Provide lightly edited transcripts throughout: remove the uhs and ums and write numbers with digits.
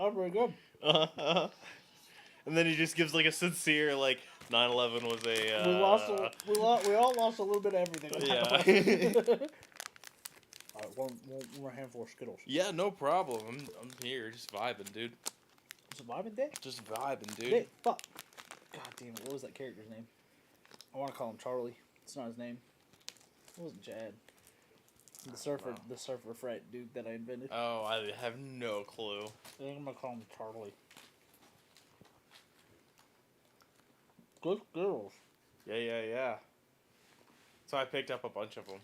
Oh, pretty good. And then he just gives like a sincere, like, 9/11 was a. We all lost a little bit of everything. Yeah. All right, one more handful of Skittles. Yeah, no problem. I'm here, just vibing, dude. Surviving day? Just vibing, dude. Day, fuck. God damn it, what was that character's name? I want to call him Charlie. It's not his name. It wasn't Chad. The surfer frat dude that I invented. Oh, I have no clue. I think I'm gonna call him Charlie. Good Skittles. Yeah. So I picked up a bunch of them.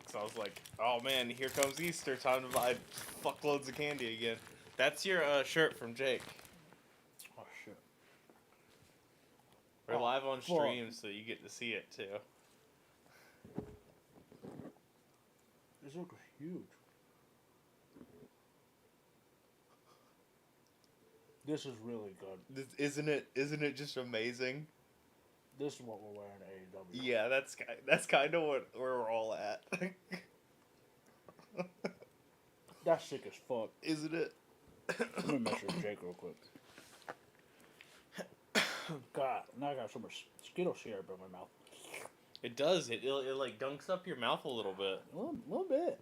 So I was like, oh man, here comes Easter. Time to buy fuckloads of candy again. That's your shirt from Jake. Oh, shit. We're live on stream, so you get to see it too. This looks huge. This is really good. Isn't it just amazing? This is what we're wearing at AEW. Yeah, that's kind of where we're all at. That's sick as fuck. Isn't it? Let me measure Jake real quick. God, now I got so much Skittle syrup in my mouth. It does. It like dunks up your mouth a little bit. A little bit.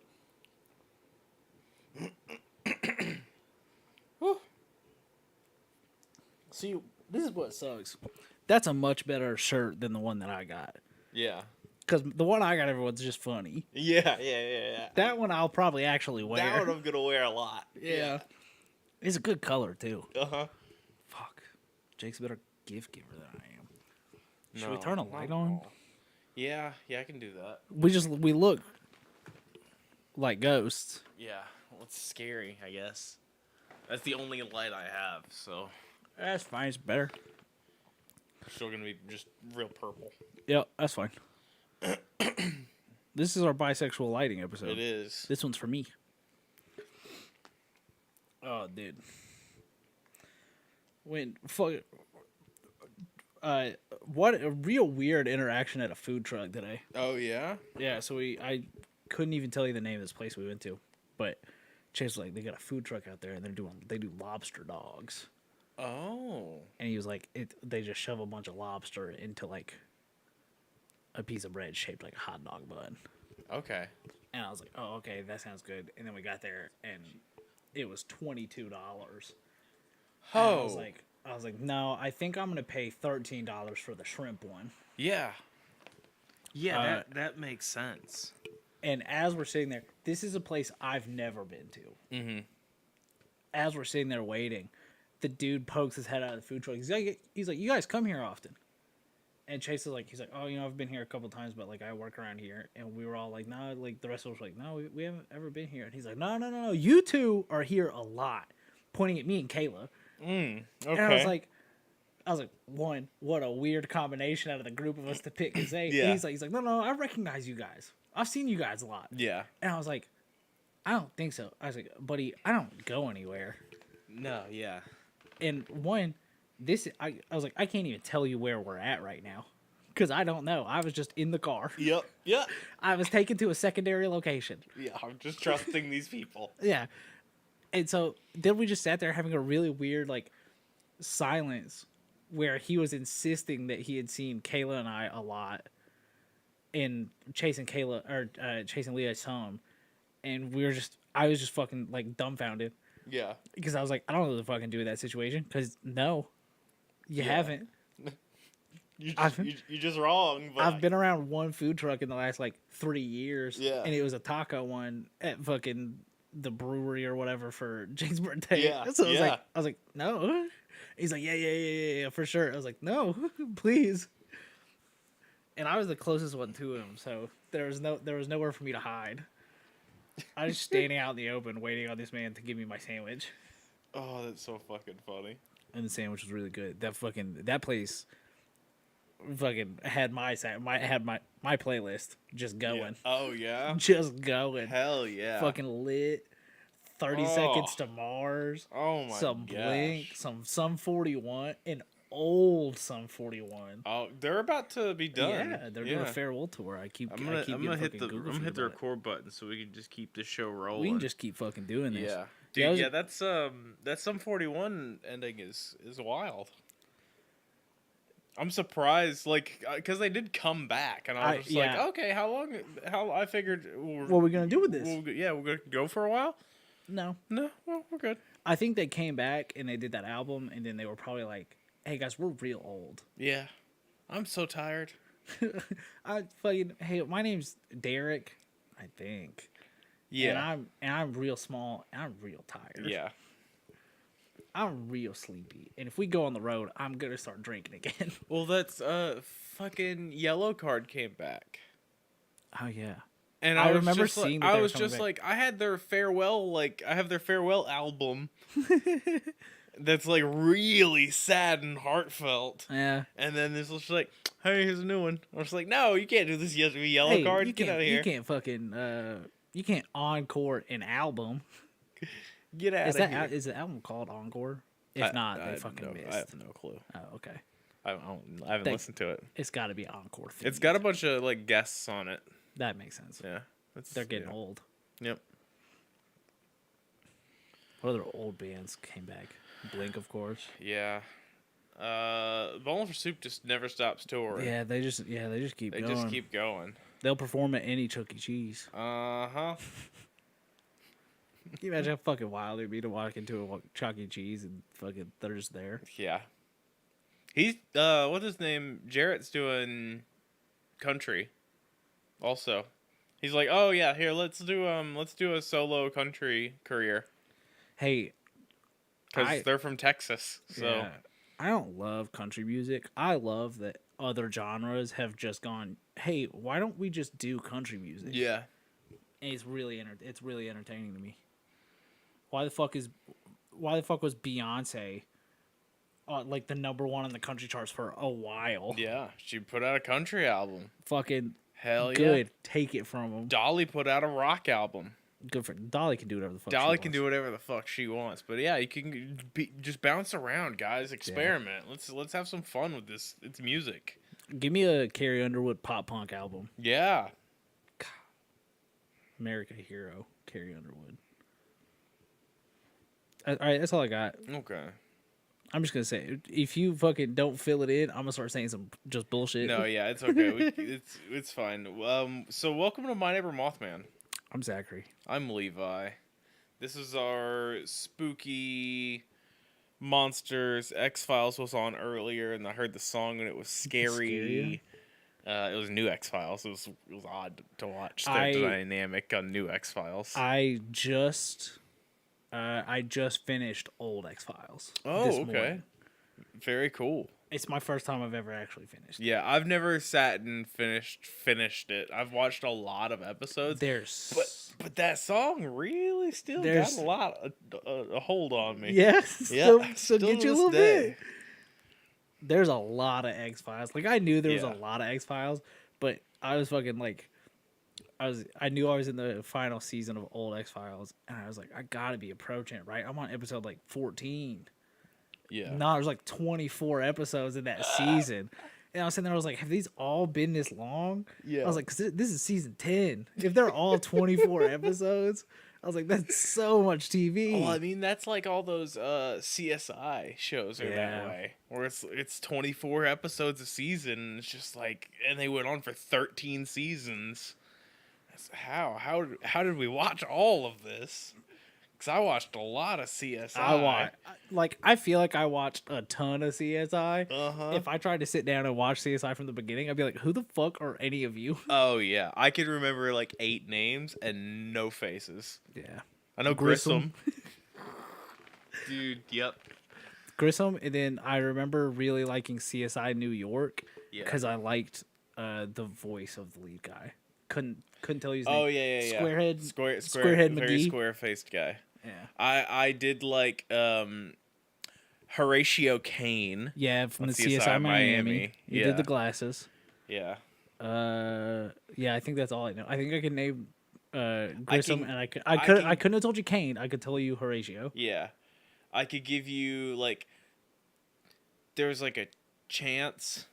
See, this is what sucks. That's a much better shirt than the one that I got. Yeah. Because the one I got, everyone's just funny. Yeah. That one I'll probably actually wear. That one I'm gonna wear a lot. Yeah. It's a good color, too. Uh-huh. Fuck. Jake's a better gift giver than I am. Should we turn a light on? Yeah, I can do that. We look like ghosts. Yeah, well, it's scary, I guess. That's the only light I have, so. That's fine, it's better. Still gonna be just real purple. Yep, that's fine. This is our bisexual lighting episode. It is. This one's for me. Oh, dude. What a real weird interaction at a food truck today. Oh, yeah? Yeah, so I couldn't even tell you the name of this place we went to, but Chase was like, they got a food truck out there and they do lobster dogs. Oh. And he was like, they just shove a bunch of lobster into like a piece of bread shaped like a hot dog bun. Okay. And I was like, oh, okay, that sounds good. And then we got there and it was $22. Oh. I was like, no, I think I'm gonna pay $13 for the shrimp one. Yeah. Yeah, that makes sense. And as we're sitting there, this is a place I've never been to. Mm-hmm. As we're sitting there waiting, the dude pokes his head out of the food truck. He's like, you guys come here often? And Chase is like, he's like, oh, I've been here a couple times, but like I work around here. And we were all like, no, like the rest of us were like, no, we haven't ever been here. And he's like, no, you two are here a lot, pointing at me and Kayla. Okay. And I was like, one, what a weird combination out of the group of us to pick and say. Yeah. He's like, no, I recognize you guys. I've seen you guys a lot. Yeah. And I was like, I don't think so. I was like, buddy, I don't go anywhere. No, yeah. And one, I was like, I can't even tell you where we're at right now. Because I don't know. I was just in the car. Yep. I was taken to a secondary location. Yeah, I'm just trusting these people. Yeah. And so then we just sat there having a really weird, like, silence where he was insisting that he had seen Kayla and I a lot in chasing Leah's home. And I was just fucking, like, dumbfounded. Yeah. Because I was like, I don't know what to fucking do in that situation. Because, no, you haven't. You're just wrong. But I've been around one food truck in the last, like, 3 years. Yeah. And it was a taco one at fucking the brewery or whatever for Jake's birthday. Yeah. So I was like, no. He's like, yeah, for sure. I was like, no, please. And I was the closest one to him, so there was nowhere for me to hide. I was just standing out in the open waiting on this man to give me my sandwich. Oh, that's so fucking funny. And the sandwich was really good. That place fucking had my playlist just going. Yeah. Oh yeah. Just going. Hell yeah. Fucking lit. 30 Seconds to Mars. Oh my god. Some Blink, some 41, an old Sum 41. Oh, they're about to be done. Yeah, they're doing a farewell tour. I'm gonna hit the record button so we can just keep this show rolling. We can just keep fucking doing this. Yeah. Dude, yeah, that's Sum 41 ending is wild. I'm surprised, like, because they did come back, and I was just like, okay, how long? How I figured. What are we gonna do with this? We're gonna go for a while. No, Well, we're good. I think they came back and they did that album, and then they were probably like, "Hey guys, we're real old." Yeah, I'm so tired. Hey, my name's Derek, I think. Yeah, and I'm real small, and I'm real tired. yeah. I'm real sleepy, and if we go on the road, I'm gonna start drinking again. Well, that's fucking Yellow Card came back. Oh yeah, And I was remember just seeing. Like, that I was just back. Like, I have their farewell album. That's like really sad and heartfelt. Yeah. And then this was like, hey, here's a new one. I was like, no, you can't do this Yellow Card. Get out of here. You can't fucking you can't encore an album. Get out of here. Is the album called Encore? If not, they fucking missed. I have no clue. Oh, okay. I haven't listened to it. It's got to be Encore. It's got a bunch of like guests on it. That makes sense. Yeah. They're getting old. Yep. What other old bands came back? Blink, of course. Yeah. Bowling for Soup just never stops touring. Yeah, they just keep going. They just keep going. They'll perform at any Chuck E. Cheese. Uh-huh. Can you imagine how fucking wild it'd be to walk into a Chuck E. Cheese and fucking they're just there? Yeah. He's what's his name? Jarrett's doing country. Also, he's like, oh yeah, here let's do a solo country career. Hey, because they're from Texas, so yeah, I don't love country music. I love that other genres have just gone. Hey, why don't we just do country music? Yeah, and it's really entertaining to me. Why the fuck was Beyonce like the number one on the country charts for a while? Yeah, she put out a country album. Fucking hell yeah. Good. Take it from them. Dolly put out a rock album. Good for Dolly can do whatever the fuck. Dolly can do whatever the fuck she wants. But yeah, you can just bounce around, guys. Experiment. Yeah. Let's have some fun with this. It's music. Give me a Carrie Underwood pop punk album. Yeah. God. America Hero, Carrie Underwood. All right, that's all I got. Okay. I'm just gonna say, if you fucking don't fill it in, I'm gonna start saying some just bullshit. No, yeah, it's okay. It's fine. So welcome to My Neighbor Mothman. I'm Zachary. I'm Levi. This is our spooky monsters. X-Files was on earlier, and I heard the song and it was scary. It was new X-Files. It was odd to watch the dynamic on new X-Files. I just finished old X-Files. Oh, okay. Morning. Very cool. It's my first time I've ever actually finished. Yeah, I've never sat and finished it. I've watched a lot of episodes. But that song really still got a lot a hold on me. Yeah, still get you a little bit. There's a lot of X-Files. Like I knew there was a lot of X-Files, but I was fucking like I knew I was in the final season of old X-Files, and I was like, I gotta be approaching it, right? I'm on episode like 14. Yeah. No, there's like 24 episodes in that season. And I was sitting there, I was like, have these all been this long? Yeah. I was like, 'cause this is season 10. If they're all 24 episodes, I was like, that's so much TV. Well, I mean, that's like all those CSI shows are that way. Where it's 24 episodes a season, and it's just like, and they went on for 13 seasons. That's how did we watch all of this? Because I watched a lot of CSI. I feel like I watched a ton of CSI. Uh-huh. If I tried to sit down and watch CSI from the beginning, I'd be like, who the fuck are any of you? Oh, yeah. I could remember like 8 names and no faces. Yeah. I know Grissom. Dude, yep. Grissom, and then I remember really liking CSI New York because I liked the voice of the lead guy. Couldn't tell you his name. Oh, yeah. Squarehead Squarehead McGee. Very square-faced guy. Yeah. I did like Horatio Kane. Yeah, from the CSI Miami. You did the glasses. Yeah. Yeah, I think that's all I know. I think I can name Grissom, and I couldn't have told you Kane. I could tell you Horatio. Yeah. I could give you like there was like a Chance.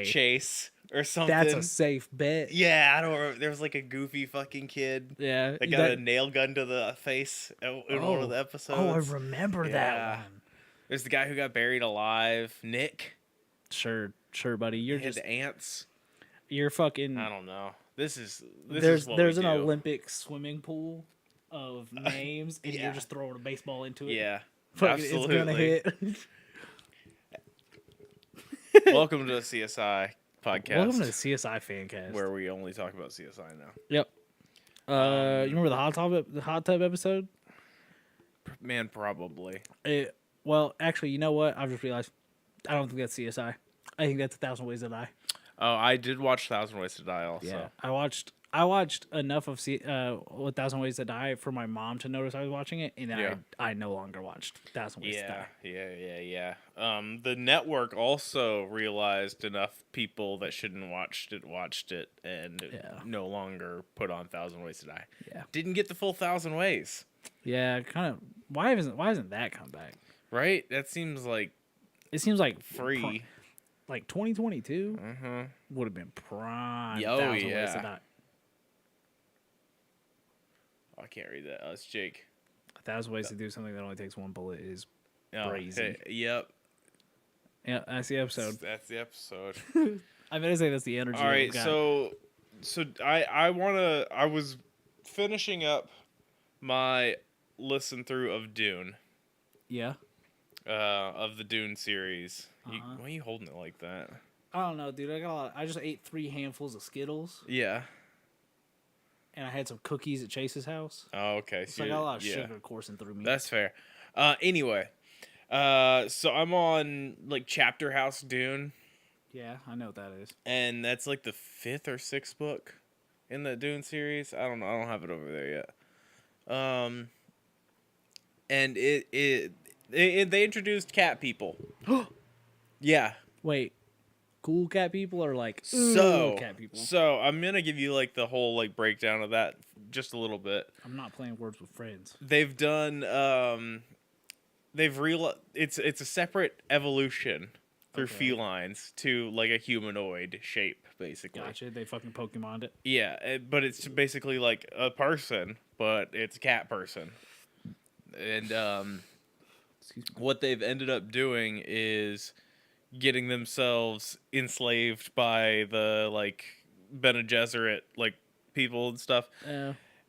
Chase. or something. That's a safe bet. Yeah, I don't remember. There was like a goofy fucking kid Yeah. that got a nail gun to the face in one of the episodes. Oh, I remember that one. There's the guy who got buried alive, Nick. Sure, buddy. You're just the ants. You're fucking. I don't know. This there's is what there's we an do. Olympic swimming pool of names, and you're just throwing a baseball into it. Yeah, Fucking, absolutely. It's gonna hit. Welcome to the CSI podcast. Welcome to the CSI Fancast, where we only talk about CSI now. Yep. You remember the hot tub episode? Man, probably. Well, actually, you know what? I've just realized I don't think that's CSI. I think that's 1,000 Ways to Die. Oh, I did watch 1,000 Ways to Die also. Yeah, I watched enough of 1,000 Ways to Die for my mom to notice I was watching it, and I no longer watched 1,000 Ways to Die. Yeah. The network also realized enough people that shouldn't watched it, and no longer put on 1,000 Ways to Die. Yeah, didn't get the full 1,000 Ways. Yeah, kind of. Why isn't that come back? Right? That seems like free. Like 2022 would have been prime. Oh, 1,000 Ways to Die. Oh, I can't read that. Oh, it's Jake. 1,000 Ways to Do something that only takes one bullet is crazy. Hey, yep. Yeah, that's the episode. That's the episode. I'm gonna say that's the energy. All right, so I was finishing up my listen through of Dune. Yeah. Of the Dune series. Why are you holding it like that? I don't know, dude. I just ate 3 handfuls of Skittles. Yeah. And I had some cookies at Chase's house. Oh, okay. So I got a lot of sugar coursing through me. That's fair. Anyway, so I'm on like Chapter House Dune. Yeah, I know what that is. And that's like the 5th or 6th book in the Dune series. I don't know. I don't have it over there yet. And they introduced cat people. Yeah. Wait, cool cat people or like cat people? So I'm gonna give you like the whole like breakdown of that just a little bit. I'm not playing Words with Friends. They've done it's a separate evolution through felines to like a humanoid shape, basically. Gotcha. They fucking Pokemoned it. Yeah, but it's basically like a person, but it's a cat person. And what they've ended up doing is getting themselves enslaved by the like Bene Gesserit like people and stuff.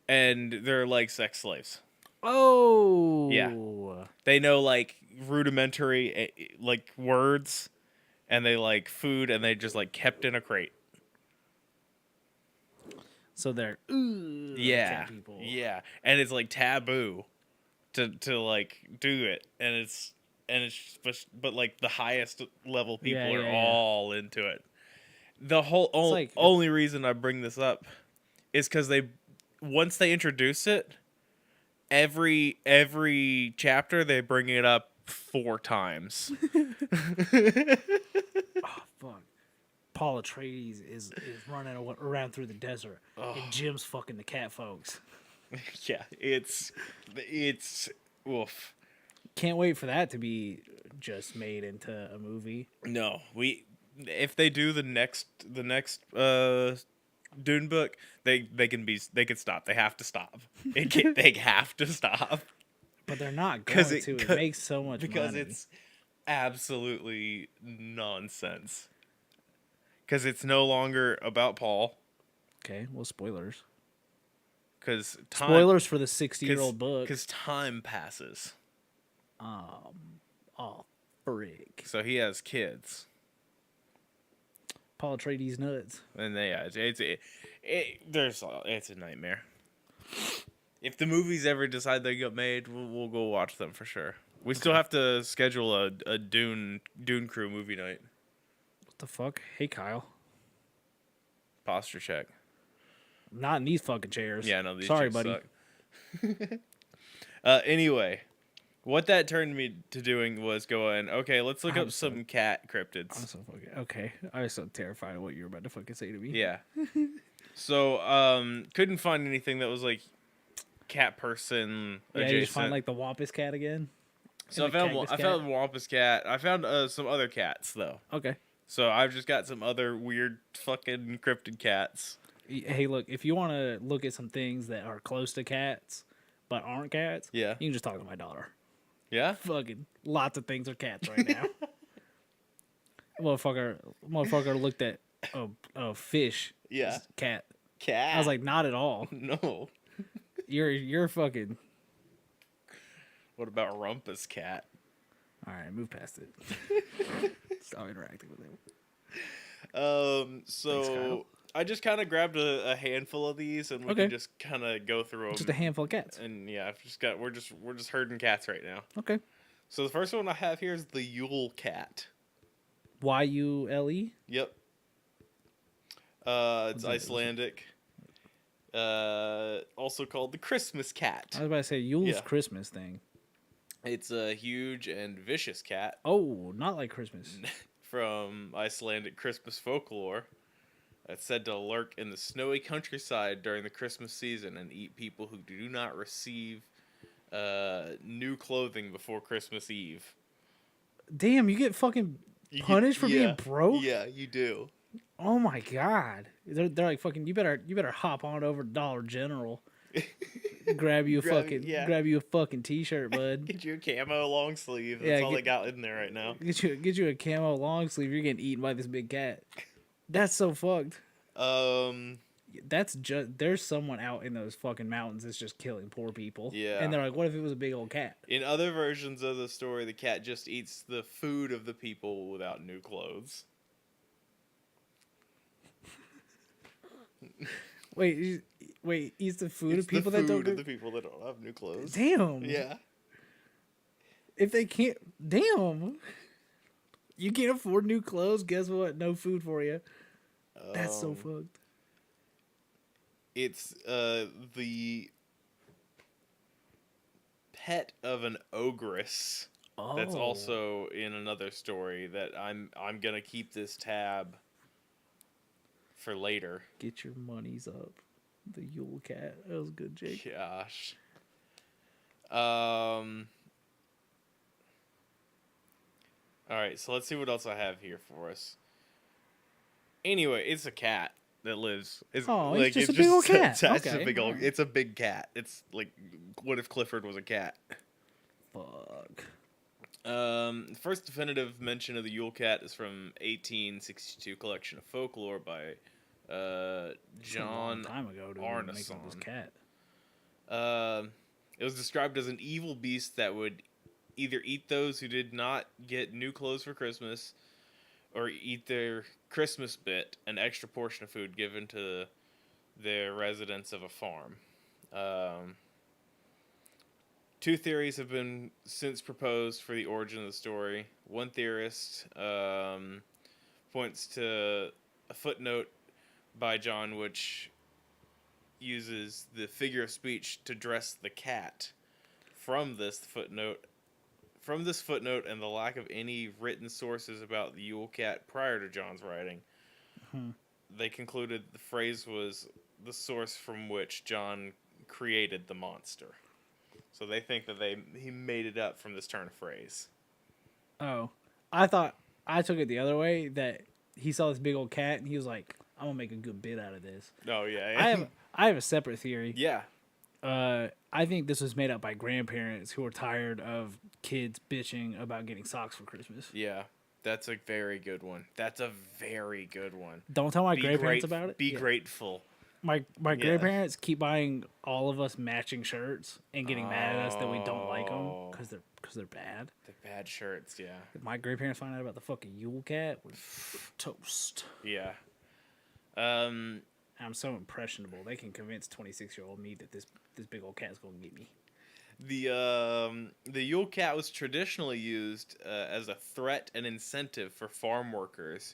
And they're like sex slaves. Oh. Yeah. They know like rudimentary like words, and they like food, and they just like kept in a crate. So they're cat people. Yeah. And it's like taboo to like do it, and it's but like the highest level people are all into it. The whole only reason I bring this up is because once they introduce it, every chapter they bring it up 4 times. Oh fuck! Paul Atreides is running around through the desert, and Jim's fucking the cat folks. Yeah, it's oof. Can't wait for that to be just made into a movie. No, if they do the next Dune book, they can stop. They have to stop. They have to stop. But they're not going to. It makes so much because money. It's absolutely nonsense. Because it's no longer about Paul. Okay, well, spoilers. Spoilers for the 60-year-old book. Because time passes. Oh, frick. So he has kids. Paul Atreides nuts. And it's a nightmare. If the movies ever decide they get made, we'll go watch them for sure. We still have to schedule a Dune Crew movie night. What the fuck? Hey, Kyle. Posture check. Not in these fucking chairs. Yeah, no, these Sorry, chairs buddy. Suck. Anyway, what that turned me to doing was going, okay, let's look up some cat cryptids. I'm so fucking okay. I was so terrified of what you were about to fucking say to me. Yeah. So, couldn't find anything that was like cat person adjacent. You just find like the Wampus cat again. So I found Wampus cat. I found some other cats though. Okay. So I've just got some other weird fucking cryptid cats. Hey, look, if you want to look at some things that are close to cats but aren't cats, Yeah. you can just talk to my daughter. Yeah? Fucking lots of things are cats right now. motherfucker looked at a fish. Yeah. Cat. Cat. I was like, not at all. No. You're fucking. What about Rumpus cat? All right, move past it. Stop interacting with him. So Thanks, Kyle. I just kind of grabbed a handful of these, and we Okay. can just kind of go through them. Just a handful of cats. And yeah, we're just herding cats right now. Okay. So the first one I have here is the Yule cat. Yule? Yep. It's Icelandic. Also called the Christmas cat. I was about to say Yule's Yeah. Christmas thing. It's a huge and vicious cat Oh, not like Christmas. from Icelandic Christmas folklore. That's said to lurk in the snowy countryside during the Christmas season and eat people who do not receive new clothing before Christmas Eve. Damn, you get fucking punished for being broke? Yeah, you do. Oh my god. They're like fucking you better hop on over to Dollar General. grab you a fucking t-shirt, bud. Get you a camo long sleeve. That's Yeah, all they got in there right now. Get you a camo long sleeve. You're getting eaten by this big cat. That's so fucked. That's just there's someone out in those fucking mountains that's just killing poor people. Yeah. And they're like, what if it was a big old cat? In other versions of the story, the cat just eats the food of the people without new clothes. Wait, eats the food of people that don't. The people that don't have new clothes. Damn. Yeah. If they can't, damn. You can't afford new clothes. Guess what? No food for you. That's so fucked. It's the pet of an ogress. Oh. That's also in another story that I'm gonna keep this tab for later. Get your monies up. The Yule cat. That was good, Jake. Gosh. Alright, so let's see what else I have here for us. Anyway, it's a cat that lives. It's just a big old cat. It's a big cat. It's like, what if Clifford was a cat? Fuck. First definitive mention of the Yule cat is from 1862 collection of folklore by John time ago to Arneson. make up this cat. It was described as an evil beast that would either eat those who did not get new clothes for Christmas, or eat their Christmas bit, an extra portion of food given to the residents of a farm. Two theories have been since proposed for the origin of the story. One theorist points to a footnote by John which uses the figure of speech to dress the cat. From this footnote and the lack of any written sources about the Yule cat prior to John's writing, they concluded the phrase was the source from which John created the monster. So they think that he made it up from this turn of phrase. Oh, I took it the other way, that he saw this big old cat and he was like, I'm gonna make a good bit out of this. Oh yeah. I have a separate theory. Yeah. I think this was made up by grandparents who were tired of kids bitching about getting socks for Christmas. Yeah. That's a very good one. Don't tell my grandparents about it. Be grateful. My grandparents keep buying all of us matching shirts and getting mad at us that we don't like them because they're bad. They're bad shirts, yeah. If my grandparents find out about the fucking Yule cat, we're toast. Yeah. I'm so impressionable. They can convince 26-year-old me that this big old cat's gonna get me. The Yule cat was traditionally used as a threat and incentive for farm workers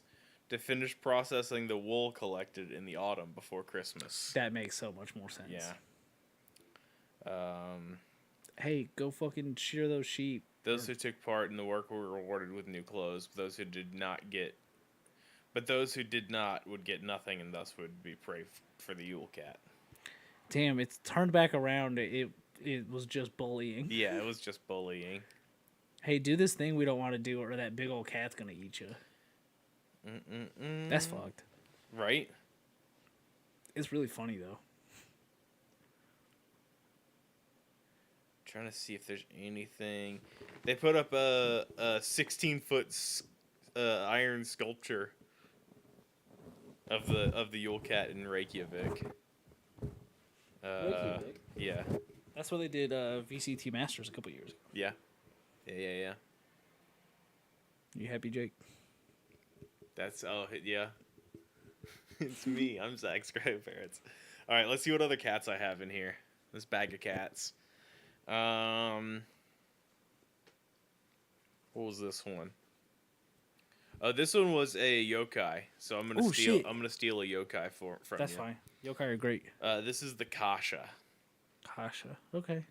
to finish processing the wool collected in the autumn before Christmas. That makes so much more sense. Yeah. Hey, go fucking shear those sheep. Those who took part in the work were rewarded with new clothes. Those who did not would get nothing, and thus would be prey for the Yule cat. Damn, it's turned back around. It was just bullying. Yeah, it was just bullying. Hey, do this thing we don't want to do, or that big old cat's gonna eat you. That's fucked. Right? It's really funny though. Trying to see if there's anything. They put up a 16-foot iron sculpture of the Yule Cat in Reykjavik. Reykjavik? Yeah. That's where they did VCT Masters a couple years ago. Yeah. Yeah. You happy, Jake? Yeah. It's me. I'm Zach's grandparents. All right, let's see what other cats I have in here. This bag of cats. What was this one? This one was a yokai. So I'm gonna steal. Shit. I'm gonna steal a yokai from That's you. fine. Yokai are great. This is the Kasha. Kasha. Okay.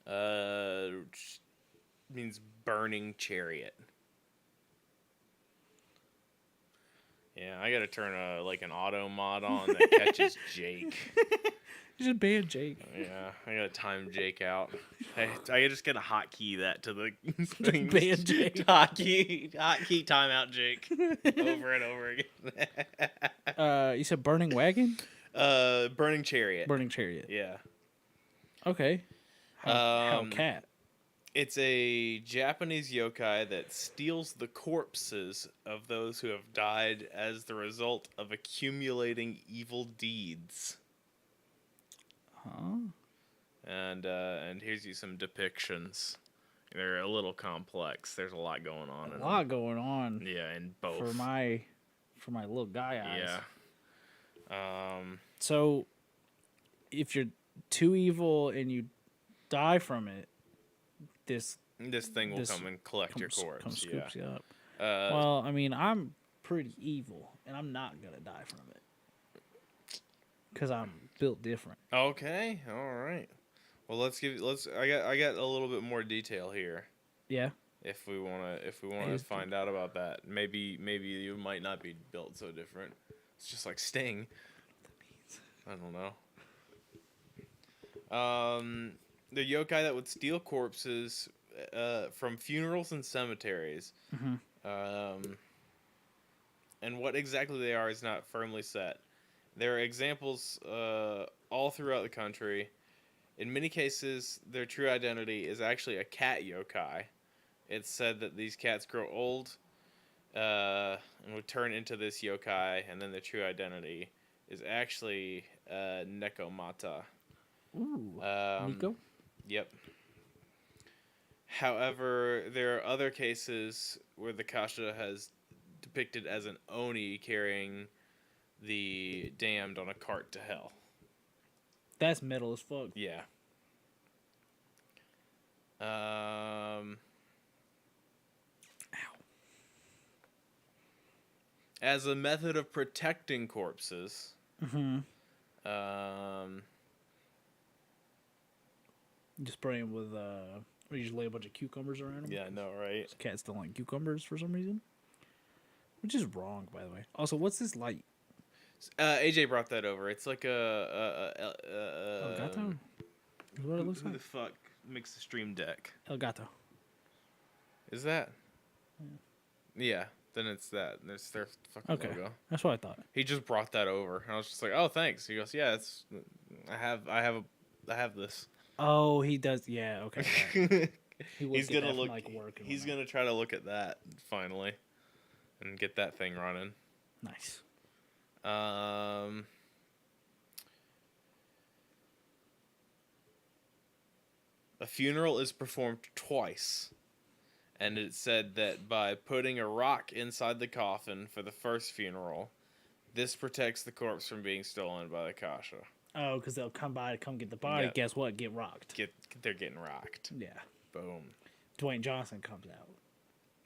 Which means burning chariot. Yeah, I gotta turn an auto mod on that catches Jake. You just ban Jake. Yeah, I gotta time Jake out. I just gotta hotkey that to the Just ban Jake. Hotkey timeout Jake over and over again. You said burning wagon? Burning chariot. Burning chariot. Yeah. Okay. How cat? It's a Japanese yokai that steals the corpses of those who have died as the result of accumulating evil deeds. Huh? And here's you some depictions. They're a little complex. There's a lot going on. A lot going on. Yeah, in both. For my little guy eyes. Yeah. So, if you're too evil and you die from it, this thing will come and collect your corpse. Come scoops you up. Uh, Well, I mean, I'm pretty evil, and I'm not gonna die from it because I'm built different. Okay. All right. Well, I got a little bit more detail here. Yeah. If we wanna find out about that, maybe you might not be built so different. It's just like Sting. I don't know. The yokai that would steal corpses from funerals and cemeteries. Mm-hmm. And what exactly they are is not firmly set. There are examples all throughout the country. In many cases, their true identity is actually a cat yokai. It's said that these cats grow old and would turn into this yokai, and then their true identity is actually Nekomata. Ooh. Nico? Yep. However, there are other cases where the Kasha has depicted as an Oni carrying the damned on a cart to hell. That's metal as fuck. Yeah. Ow. As a method of protecting corpses, Mm-hmm. You just spray them with, or you just lay a bunch of cucumbers around them. yeah, I know, right? Cats don't like cucumbers for some reason. Which is wrong, by the way. Also, what's this light? AJ brought that over. It's like Elgato? Is what it looks who like? the fuck makes the stream deck? Elgato. Is that? Yeah. Then it's that. There's their fucking logo. That's what I thought. He just brought that over, and I was just like, "Oh, thanks." He goes, "Yeah, it's. I have this." Oh, he does. Yeah, okay. Right. He's gonna look. Like work and He's whatnot. gonna try to look at that finally, and get that thing running. Nice. A funeral is performed twice, and it's said that by putting a rock inside the coffin for the first funeral, this protects the corpse from being stolen by the Kasha. Oh, because they'll come by to come get the body. Yeah. Guess what? Get rocked. They're getting rocked. Yeah. Boom. Dwayne Johnson comes out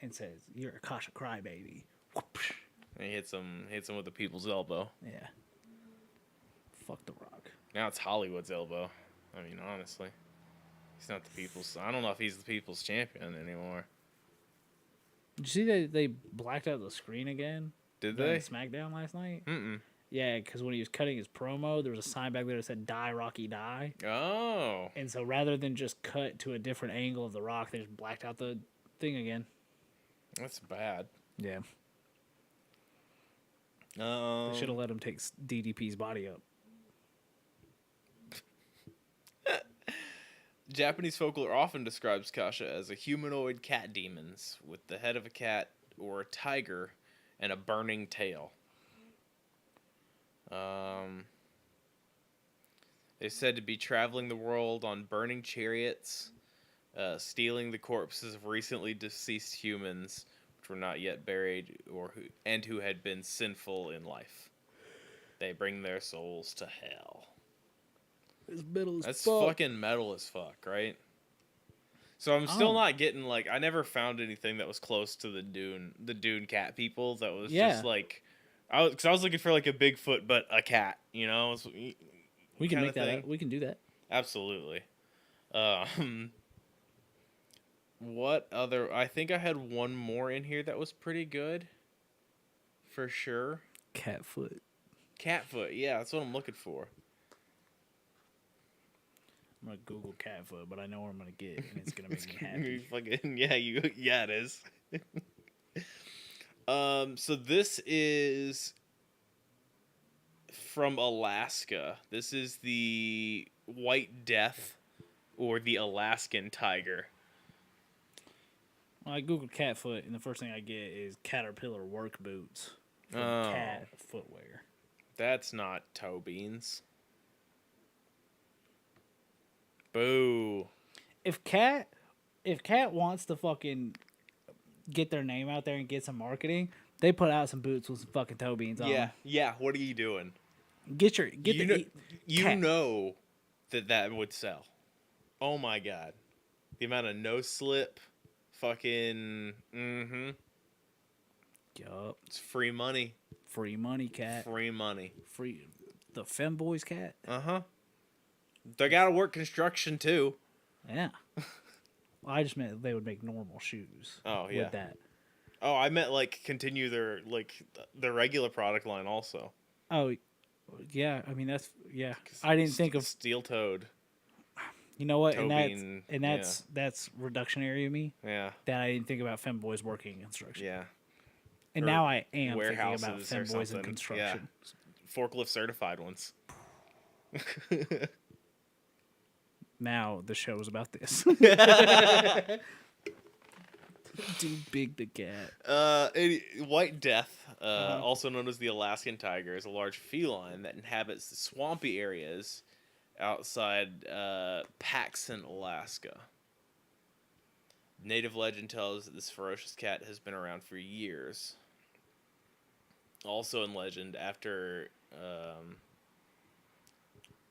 and says, "You're a Kasha crybaby." Whoopsh. And he hits him with the people's elbow. Yeah. Fuck the Rock. Now it's Hollywood's elbow. I mean, honestly. He's not the people's... I don't know if he's the people's champion anymore. Did you see that they blacked out the screen again? Did during they? SmackDown last night? Mm-mm. Yeah, because when he was cutting his promo, there was a sign back there that said, "Die, Rocky, die." Oh. And so rather than just cut to a different angle of The Rock, they just blacked out the thing again. That's bad. Yeah. They should have let him take DDP's body up. Japanese folklore often describes Kasha as a humanoid cat demons with the head of a cat or a tiger and a burning tail. They're said to be traveling the world on burning chariots, stealing the corpses of recently deceased humans which were not yet buried who had been sinful in life. They bring their souls to hell. It's metal as That's fuck. fucking metal as fuck, right? So I'm still not getting, like, I never found anything that was close to the Dune cat people that was just like, because I was looking for like a Bigfoot but a cat, you know? We can make that up. We can do that. Absolutely. What other? I think I had one more in here that was pretty good. For sure. Catfoot. Catfoot, yeah, that's what I'm looking for. I'm gonna Google catfoot, but I know what I'm gonna get, and it's gonna make me happy. Fucking yeah, it is. So this is from Alaska. This is the White Death, or the Alaskan tiger. Well, I Googled catfoot, and the first thing I get is caterpillar work boots for cat footwear. That's not toe beans. Boo. If cat wants to fucking get their name out there and get some marketing, they put out some boots with some fucking toe beans on them. Yeah. What are you doing? You know that would sell. Oh my god, the amount of no slip, fucking Yup. It's free money. Free money, cat. Free money. Free the femboys cat. They gotta work construction too. Yeah. Well, I just meant they would make normal shoes. Oh yeah. With that. Oh, I meant like continue their regular product line also. Oh, yeah. I mean that's I didn't think of steel toed. You know what? And that's reductionary of me. Yeah. That I didn't think about femboys working in construction. Yeah. And now I am thinking about warehouses or femboys in something. construction. Yeah. Forklift certified ones. Now the show is about this. Too big to get. White Death, also known as the Alaskan tiger, is a large feline that inhabits the swampy areas outside Paxton, Alaska. Native legend tells that this ferocious cat has been around for years. Also in legend, after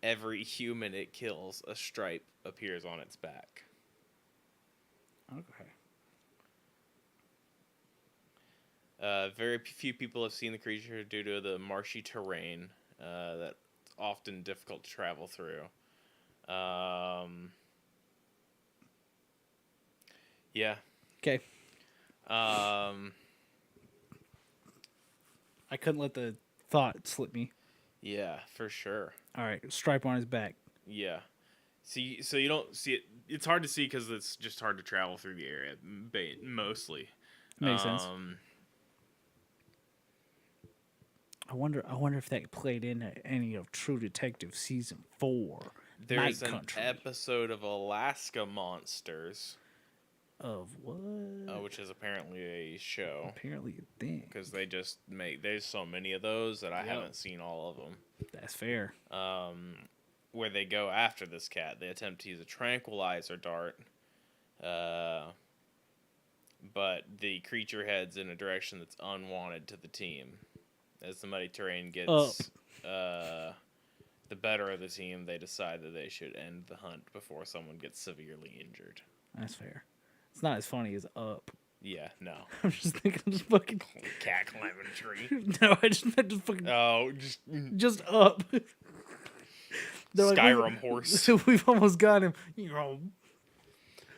every human it kills, a stripe appears on its back. Okay. Very few people have seen the creature due to the marshy terrain that's often difficult to travel through. Yeah. Okay. I couldn't let the thought slip me. Yeah, for sure. All right, stripe on his back. Yeah. See, so you don't see it. It's hard to see because it's just hard to travel through the area, mostly. Makes sense. I wonder if that played into any of True Detective season 4. There's an episode of Alaska Monsters. Of what? Which is apparently a show. Apparently a thing. Because they just there's so many of those that I haven't seen all of them. That's fair. Where they go after this cat. They attempt to use a tranquilizer dart. But the creature heads in a direction that's unwanted to the team. As the muddy terrain gets the better of the team, they decide that they should end the hunt before someone gets severely injured. That's fair. It's not as funny as Up. Yeah, no. I'm just thinking of just fucking cat climbing a tree. No, I just meant just fucking just Up. Skyrim horse. So we've almost got him.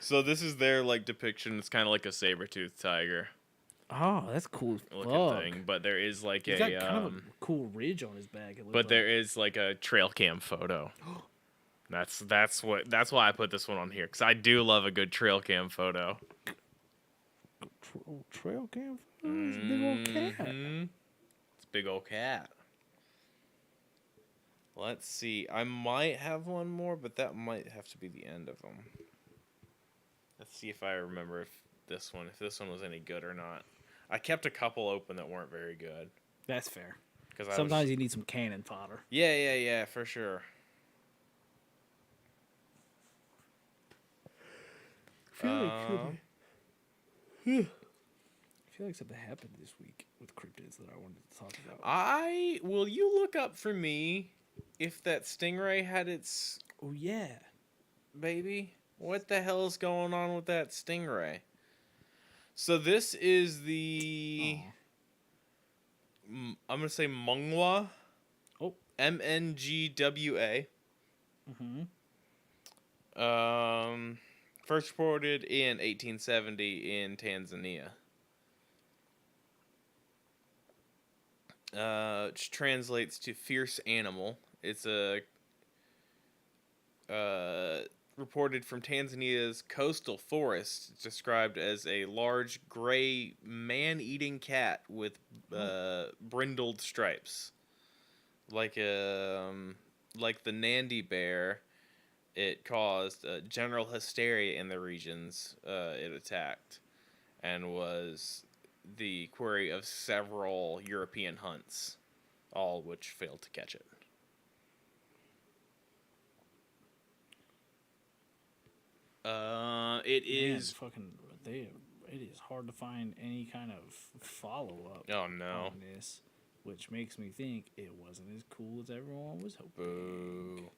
So this is their like depiction. It's kind of like a saber-toothed tiger. Oh, that's cool. Looking thing, but there is like He's got kind of a cool ridge on his back. There is like a trail cam photo. That's why I put this one on here, because I do love a good trail cam photo. Trail cam photo? Big old cat. It's big old cat. Let's see. I might have one more, but that might have to be the end of them. Let's see if I remember if this one was any good or not. I kept a couple open that weren't very good. That's fair. Because Sometimes you need some cannon fodder. Yeah, for sure. I feel like something happened this week with cryptids that I wanted to talk about. Will you look up for me if that stingray had its Oh yeah. baby? What the hell is going on with that stingray? So this is the I'm gonna say Mngwa. Oh. MNGWA. First reported in 1870 in Tanzania. Which translates to fierce animal. It's reported from Tanzania's coastal forests. It's described as a large gray man-eating cat with brindled stripes, like the Nandi bear. It caused general hysteria in the regions it attacked, and was the quarry of several European hunts, all which failed to catch it. It is hard to find any kind of follow up. Oh no! On this, which makes me think it wasn't as cool as everyone was hoping. Boo.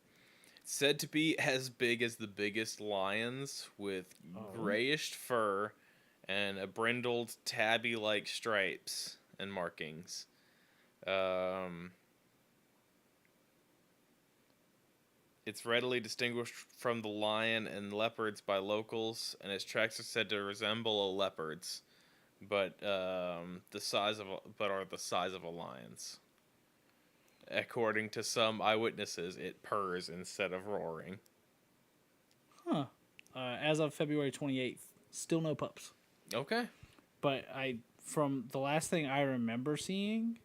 Said to be as big as the biggest lions, with grayish fur and a brindled tabby-like stripes and markings. It's readily distinguished from the lion and leopards by locals, and its tracks are said to resemble a leopard's, but are the size of a lion's. According to some eyewitnesses, it purrs instead of roaring. Huh. As of February 28th, still no pups. Okay. But from the last thing I remember seeing,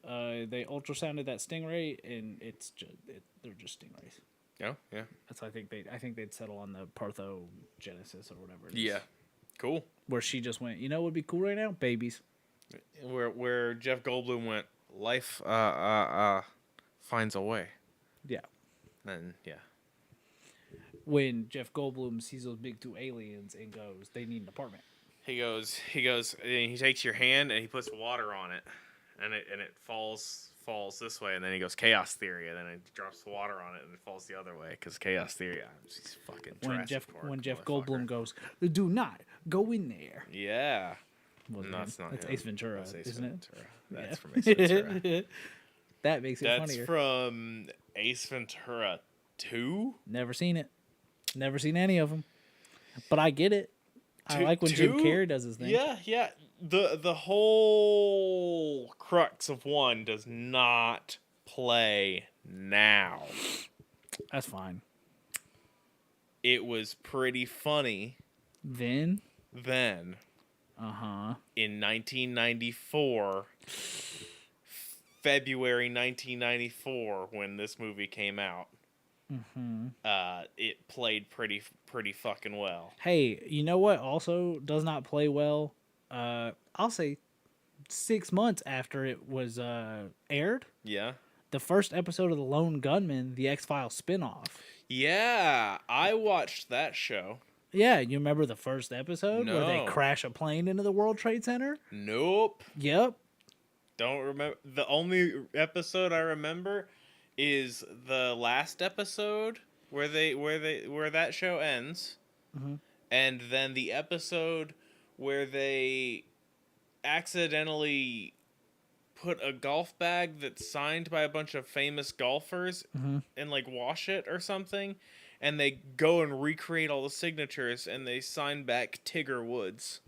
they ultrasounded that stingray, and they're just stingrays. Oh, yeah. That's I think they'd settle on the parthogenesis or whatever it is. Yeah. Cool. Where she just went, you know what would be cool right now? Babies. Where Jeff Goldblum went, life finds a way. Yeah. And yeah. When Jeff Goldblum sees those big two aliens and goes, they need an apartment. He goes, and he takes your hand and he puts water on it, and it falls this way, and then he goes chaos theory, and then he drops the water on it and it falls the other way because chaos theory. He's fucking when Jeff Goldblum goes, do not go in there. Yeah. Well, no, that's not that's him. Ace Ventura, That's Ace isn't Ventura. it? That's from Ace Ventura. That makes it funnier. That's from Ace Ventura 2? Never seen it. Never seen any of them. But I get it. I like when Jim Carrey does his thing. Yeah. The whole crux of 1 does not play now. That's fine. It was pretty funny. Then? Uh-huh. In 1994, February 1994, when this movie came out, it played pretty fucking well. Hey, you know what also does not play well? I'll say 6 months after it was aired. Yeah. The first episode of The Lone Gunman, the X-Files spinoff. Yeah, I watched that show. Yeah, you remember the first episode No. where they crash a plane into the World Trade Center? Nope. Yep. Don't remember. The only episode I remember is the last episode where that show ends, and then the episode where they accidentally put a golf bag that's signed by a bunch of famous golfers and like wash it or something. And they go and recreate all the signatures, and they sign back Tigger Woods.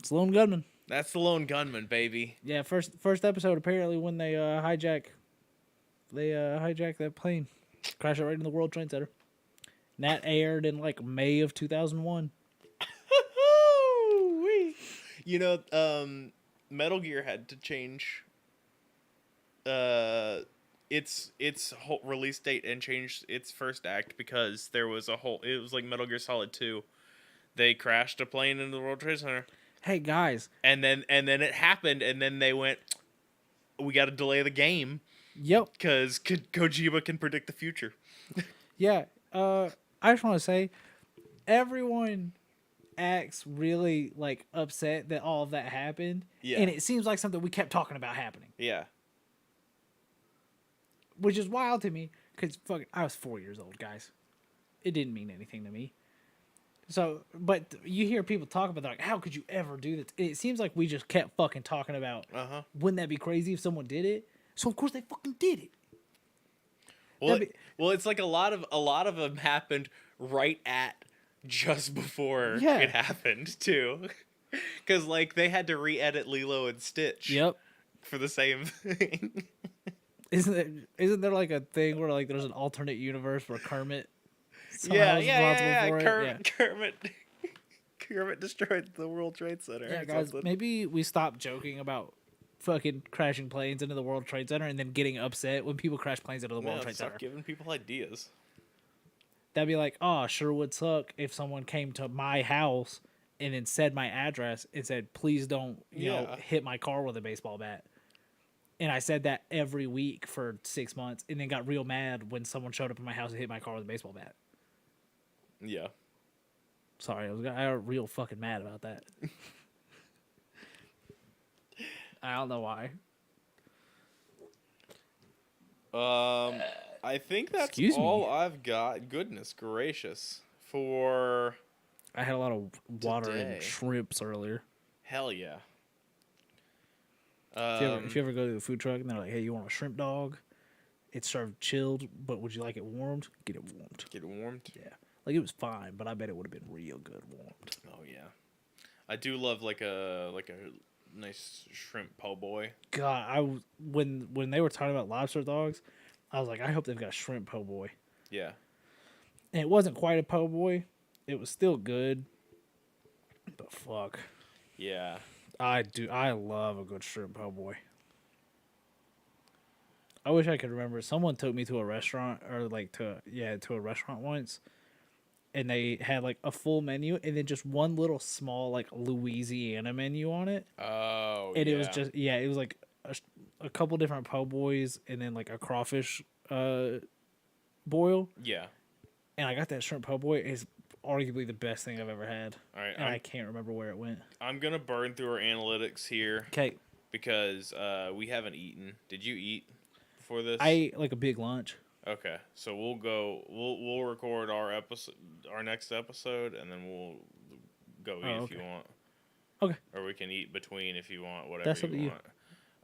It's Lone Gunman. That's the Lone Gunman, baby. Yeah, first episode apparently when they hijack that plane, crash it right into the World Trade Center. And that aired in like May of 2001. You know, Metal Gear had to change its whole release date and change its first act because there was it was like Metal Gear Solid 2. They crashed a plane into the World Trade Center. Hey guys. And then it happened, and then they went, we got to delay the game. Yep. Because Kojima can predict the future. Yeah. I just want to say, everyone acts really like upset that all of that happened. Yeah. And it seems like something we kept talking about happening. Yeah. Which is wild to me, because I was 4 years old, guys. It didn't mean anything to me. So, but you hear people talk about, like, how could you ever do this? It seems like we just kept fucking talking about, wouldn't that be crazy if someone did it? So, of course, they fucking did it. Well, it's like a lot of them happened right at just before it happened, too. Because, like, they had to re-edit Lilo and Stitch. Yep. For the same thing. Isn't there like a thing where like there's an alternate universe where Kermit yeah. for Kermit destroyed the World Trade Center. Yeah, guys, maybe we stop joking about fucking crashing planes into the World Trade Center and then getting upset when people crash planes into the World Trade Center. Stop giving people ideas. That'd be like, oh, sure would suck if someone came to my house and then said my address and said, please don't, you know, hit my car with a baseball bat. And I said that every week for 6 months and then got real mad when someone showed up in my house and hit my car with a baseball bat. Yeah. Sorry, I got real fucking mad about that. I don't know why. I think that's all I've got. Goodness gracious. For I had a lot of water today. and shrimps earlier. Hell yeah. If you ever go to the food truck and they're like, hey, you want a shrimp dog? It's served chilled, but would you like it warmed? Get it warmed. Get it warmed? Yeah. Like, it was fine, but I bet it would have been real good warmed. Oh, yeah. I do love, like a nice shrimp po' boy. God, when they were talking about lobster dogs, I was like, I hope they've got a shrimp po' boy. Yeah. And it wasn't quite a po' boy. It was still good. But fuck. Yeah. I love a good shrimp po' boy. I wish I could remember. Someone took me to a restaurant to a restaurant once, and they had like a full menu and then just one little small like Louisiana menu on it. Oh, and it was just it was like a couple different po' boys and then like a crawfish boil. Yeah. And I got that shrimp po' boy. It's arguably the best thing I've ever had. All right, and I can't remember where it went. I'm gonna burn through our analytics here. Okay. Because we haven't eaten. Did you eat before this? I ate like a big lunch. Okay, so we'll record our next episode, and then we'll go eat if you want. Okay. Or we can eat between if you want, whatever you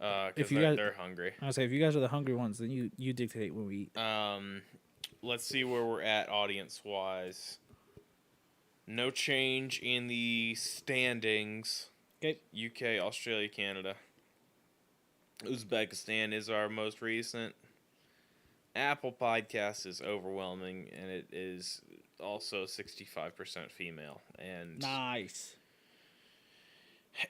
want. Because they're hungry. I say if you guys are the hungry ones, then you dictate when we eat. Let's see where we're at audience wise. No change in the standings. Okay. UK, Australia, Canada. Uzbekistan is our most recent. Apple Podcast is overwhelming, and it is also 65% female. And nice.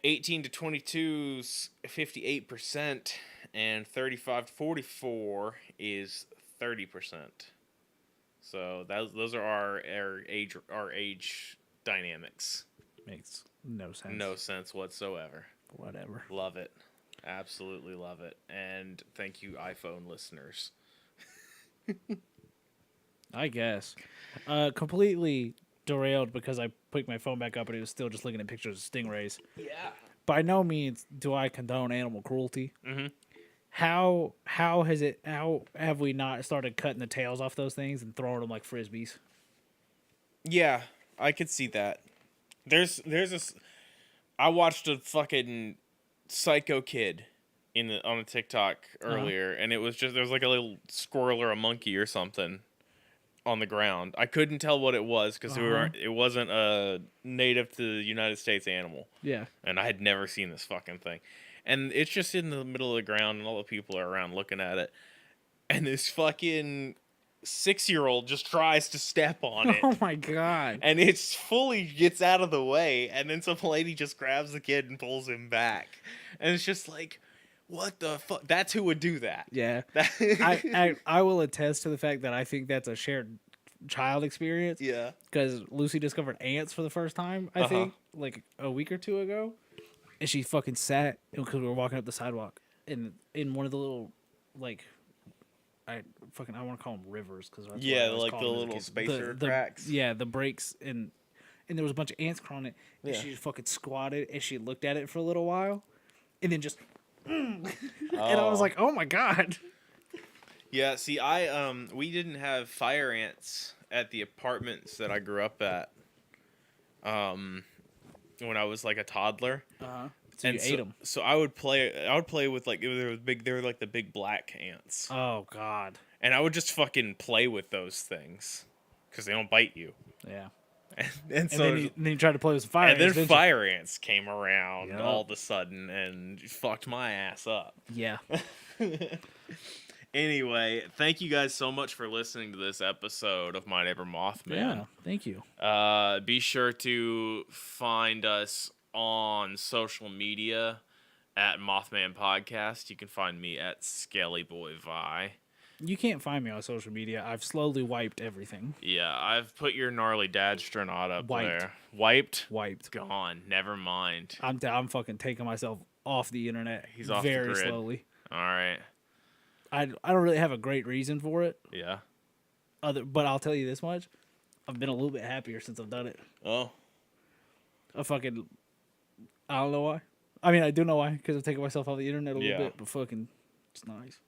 18 to 22 is 58%, and 35 to 44 is 30%. So those are our age dynamics. Makes no sense. No sense whatsoever. Whatever. Love it. Absolutely love it. And thank you, iPhone listeners. I guess. Completely derailed because I picked my phone back up and it was still just looking at pictures of stingrays. Yeah. By no means do I condone animal cruelty. Mm-hmm. How have we not started cutting the tails off those things and throwing them like frisbees? Yeah, I could see that. There's this. I watched a fucking psycho kid on a TikTok earlier, and it was just there was like a little squirrel or a monkey or something on the ground. I couldn't tell what it was because it wasn't a native to the United States animal. Yeah, and I had never seen this fucking thing. And it's just in the middle of the ground, and all the people are around looking at it. And this fucking 6-year-old just tries to step on it. Oh my god. And it fully gets out of the way, and then some lady just grabs the kid and pulls him back. And it's just like, what the fuck? That's who would do that. Yeah. I will attest to the fact that I think that's a shared child experience. Yeah. Because Lucy discovered ants for the first time, I think, like a week or two ago. And she fucking sat, because we were walking up the sidewalk, and in one of the little, like, I want to call them rivers, because yeah, like the little spacer cracks. Yeah, the breaks, and there was a bunch of ants crawling it, and she just fucking squatted, and she looked at it for a little while, and then just, and I was like, oh my god. Yeah, see, we didn't have fire ants at the apartments that I grew up at, when I was like a toddler. So you ate them. So I would play with like, they were like the big black ants. Oh god. And I would just fucking play with those things, because they don't bite you. Yeah. And so then you tried to play with some fire ants. And then fire ants came around Yep. all of a sudden and fucked my ass up. Yeah. Anyway, thank you guys so much for listening to this episode of My Neighbor Mothman. Yeah, thank you. Be sure to find us on social media at Mothman Podcast. You can find me at SkellyBoyVi. You can't find me on social media. I've slowly wiped everything. Yeah, I've put your gnarly dad Stronot up Wiped. there. Wiped? Wiped. Gone. Never mind. I'm fucking taking myself off the internet. He's off the very grid. slowly. All right. I don't really have a great reason for it. Yeah. But I'll tell you this much. I've been a little bit happier since I've done it. Oh. I don't know why. I mean, I do know why, because I'm taking myself off the internet a little bit, but fucking, it's nice.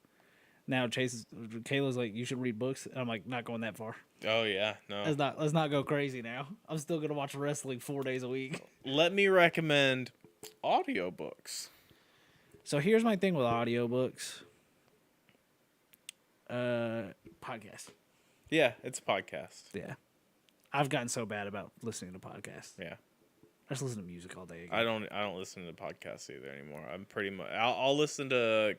Now Kayla's like, you should read books. And I'm like, not going that far. Oh yeah, no. Let's not go crazy now. I'm still gonna watch wrestling 4 days a week. Let me recommend audiobooks. So here's my thing with audiobooks. Podcast. Yeah, it's a podcast. Yeah. I've gotten so bad about listening to podcasts. Yeah. I just listen to music all day. Again. I don't listen to podcasts either anymore. I'm pretty much I'll listen to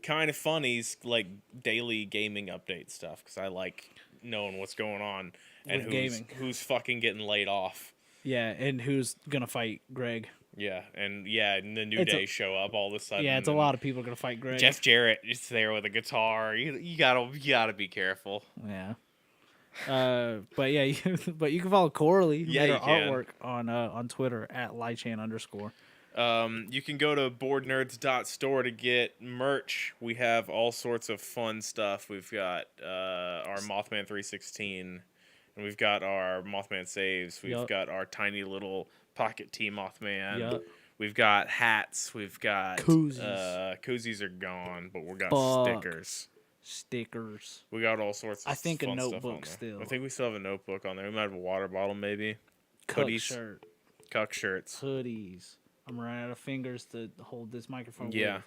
kind of funnies, like daily gaming update stuff, because I like knowing what's going on and who's fucking getting laid off. Yeah, and who's gonna fight Greg. Yeah, and the New Day show up all of a sudden. Yeah, it's a lot of people gonna fight Greg. Jeff Jarrett is there with a guitar. You gotta be careful. Yeah. But yeah, but you can follow Coralie, who made her artwork on Twitter at Lychan_. You can go to boardnerds.store to get merch. We have all sorts of fun stuff. We've got our Mothman 316, and we've got our Mothman saves. We've got our tiny little pocket tee Mothman. Yep. We've got hats. We've got koozies. Koozies are gone, but we've got stickers. We got all sorts of I think fun a stuff on notebook there. still. I think we still have a notebook on there. We might have a water bottle, maybe. Cuck shirt. Cuck shirts. Hoodies. I'm running out of fingers to hold this microphone. Yeah. With.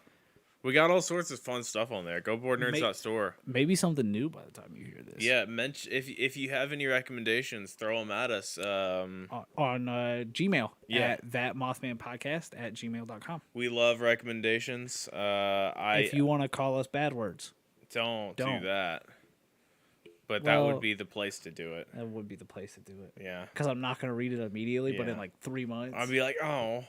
We got all sorts of fun stuff on there. Go boardnerds.store. Maybe something new by the time you hear this. Yeah, if you have any recommendations, throw them at us. On Gmail at thatmothmanpodcast@gmail.com. We love recommendations. If you want to call us bad words, don't do that. But that would be the place to do it. That would be the place to do it. Yeah. Because I'm not going to read it immediately, but in like 3 months. I'd be like, oh.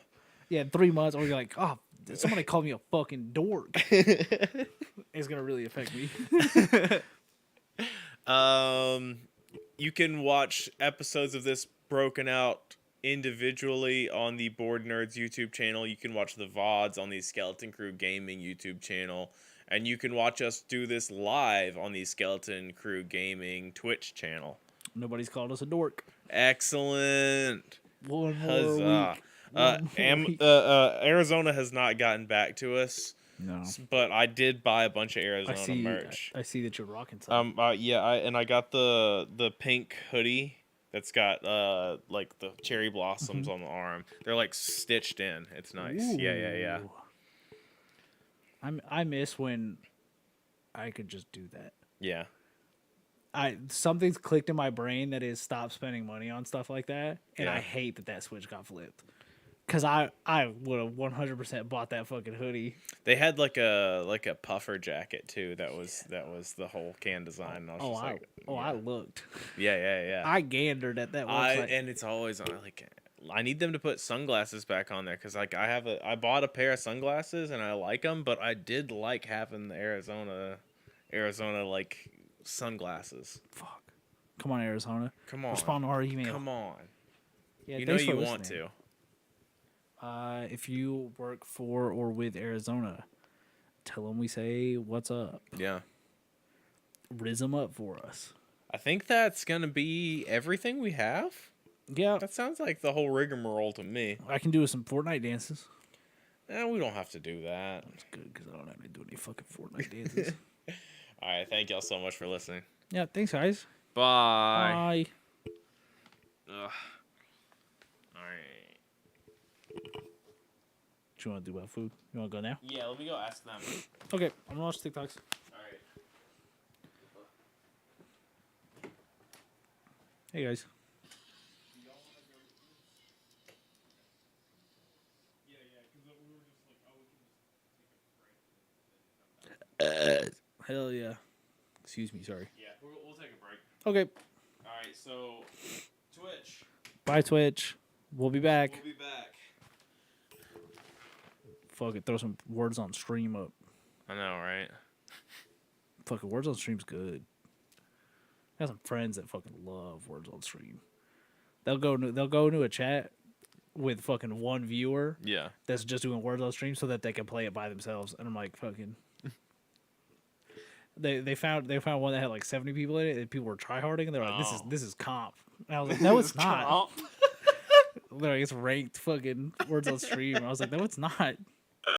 Yeah, in 3 months, or you're like, oh, somebody called me a fucking dork. It's going to really affect me. You can watch episodes of this broken out individually on the Board Nerds YouTube channel. You can watch the VODs on the Skeleton Crew Gaming YouTube channel. And you can watch us do this live on the Skeleton Crew Gaming Twitch channel. Nobody's called us a dork. Excellent. One more Huzzah. week. Arizona has not gotten back to us. No. But I did buy a bunch of Arizona merch. I see that you're rocking something. I got the pink hoodie that's got like the cherry blossoms on the arm. They're like stitched in. It's nice. Ooh. Yeah. I miss when I could just do that. Yeah. Something's clicked in my brain that is stop spending money on stuff like that, and yeah. I hate that switch got flipped. Cause I would have 100% bought that fucking hoodie. They had like a puffer jacket too. That was the whole can design. And I was just like, I looked. yeah. I gandered at that website. And it's always on like. I need them to put sunglasses back on there because like I bought a pair of sunglasses and I like them, but I did like having the Arizona like sunglasses. Fuck. Come on, Arizona. Come on. Respond to our email. Come on. Yeah, you know you want to. If you work for or with Arizona, tell them we say what's up. Yeah. Riz them up for us. I think that's gonna be everything we have. Yeah. That sounds like the whole rigmarole to me. I can do some Fortnite dances. We don't have to do that. That's good because I don't have to do any fucking Fortnite dances. All right, thank y'all so much for listening. Yeah, thanks, guys. Bye. Bye. Ugh. All right. What you want to do about food? You want to go now? Yeah, let me go ask them. Okay, I'm gonna watch TikToks. All right. Hey guys. Hell yeah. Excuse me, sorry. Yeah, we'll take a break. Okay. All right, so Twitch. Bye, Twitch. We'll be back. We'll be back. Fuck it, throw some words on stream up. I know, right? Fucking words on stream's good. I got some friends that fucking love words on stream. They'll go into a chat with fucking one viewer. Yeah. That's just doing words on stream so that they can play it by themselves. And I'm like, fucking. They found one that had like 70 people in it, and people were tryharding, and they're like, "This is comp." And I was like, "No, it's not." They're like, "It's ranked fucking words on stream." And I was like, "No, it's not."